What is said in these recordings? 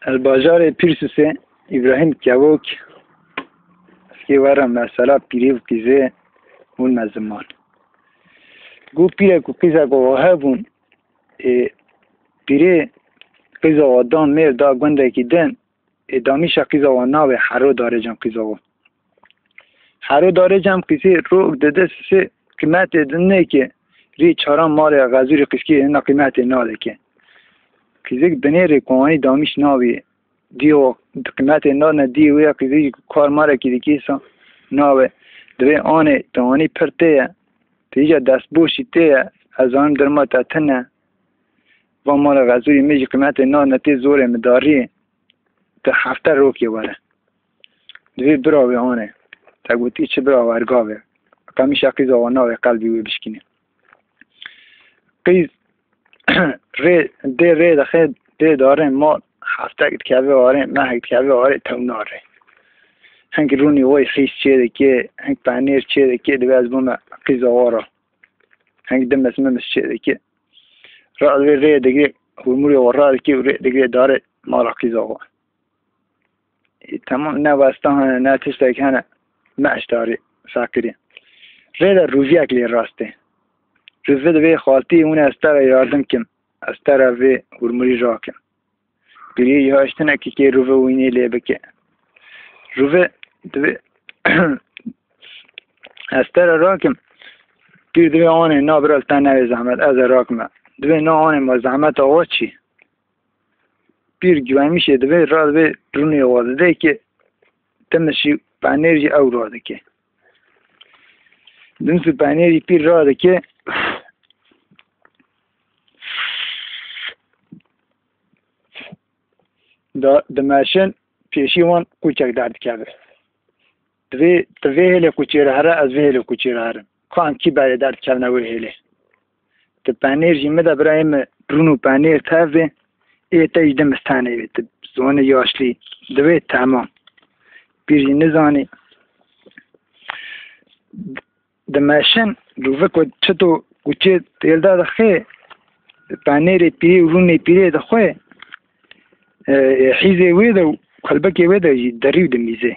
الباجار پیرسوسه ابراهیم کیاوک اسکی ورا مثلا پیریو کیزه اون مزمان گو پیره کو کیزا گو هبون پیره کیزا ودان میر دا گنده کی دن دامیشا کیزا و ناوه حرو داره جام کیزا و حرو داره جام کیزی رو دده سه قیمت دنه که ری چاران مال غزوری قسکی نه قیمت ناده که کیزی دنه ری کوانی دامیش ناوی دیو قیمت نه دیو یا کیزی کار ماره کی دیکیسا ناوه دوی آنه دانی پرته تیجا دست بوشی ته از آن درمات اتنه و مال غزوری میجی قیمت نه نتی زور مداری تا هفته روکی وره دوی براوی آنه تا گوتی چه براو ارگاوه کمیشه قیز آوه ناوه قلبی وی بشکنه قیز ری دخه دی داره ما هفته گت که آره مه گت که آره توناره هنگ رونی وای خیس چیه که هنگ پنیر چیه که دوی از بوم قیز آواره هنگ دم اسممش چیه که را ری دیگه هرموری ورا که ری دیگه داره مال قیز آوه تمام نه واسطه نه تشتاک هنه معش داری ساکری ری در روزی اکلی راسته روزی دوی خالتی اون استر یاردم کم استر وی هرموری را کم بری یاشتنه که روزی وینی لی بکه روزی دوی استر را کم بیر دوی آنه نابرال تنه زحمت از راکمه دوی نه آنه ما زحمت آوه چی بیر گوه میشه دوی را دوی رونی آوازده که تمشی پنیرجی او را ده که دنسو پنیری پیر را ده که دماشن پیشی وان کوچک درد کرده دوی هلی کوچی را هره از وی هلی کوچی را هره کان کی برای درد کرده وی هلی ده پنیرجی مده برایم رونو پنیر تاوه ایتا ایده مستانه بیت زونه یاشلی دوی تمام بیرجی نزانی دماشن روزه که چطور کوچه تیلده ده خی پنیر پیری رونی پیری ده خوی حیزه ویده قلبکی ویده دریو ده میزه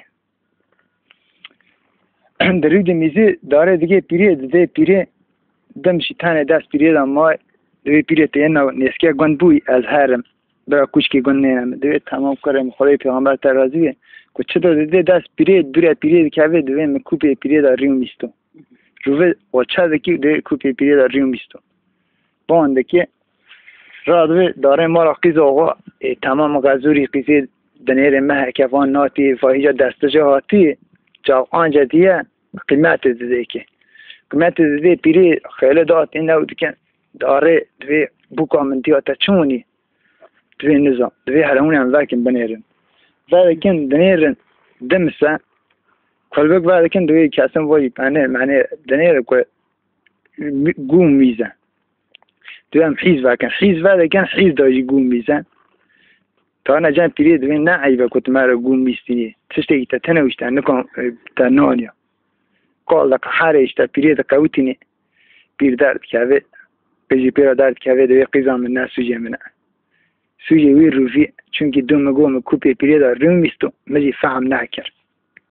دریو ده میزه داره دیگه پیری ده پیری دمشی تانه دست پیری ده ما دوی پیری تینا نیسکه گن بوی از هرم برای کوچکی گن نیم دوی تمام کرم خدای پیغمبر ترازیه که چطور ده دست پیری دوره پیری که وی دوی مکوپی پیری ده ریو میستو روی وچه ده که دوی کوپی پیری ده ریو میستو بانده که را دوی داره ما را قیز آقا تمام غزوری قیزی دنیر مه کفان ناتی فاهیجا دستجه هاتی جا آنجا دیه قیمت دیده که قیمت دیده پیری خیلی داد این نود که داره دوی بوکا من دیاتا چونی دوی نظام دوی هرمونی هم وکن بنیرن وکن دنیرن دمسه کلبک وکن دوی کسیم وای پنه معنی دنیر که گوم میزن دوی هم حیز وکن حیز وکن حیز داجی گوم میزن تا نجان پیری دوی نه عیبه کت مرا گوم میستینی تشتی تا تنوشتا نکن تا نانیا قال لك حارش تا پیری تا قوتینی پیر درد که پیجی پیرا درد که دوی قیزان من نه سوجه منه سوجه وی روزی چونکه دوم گوم کوپی پیری دا روم میستو مجی فهم نکر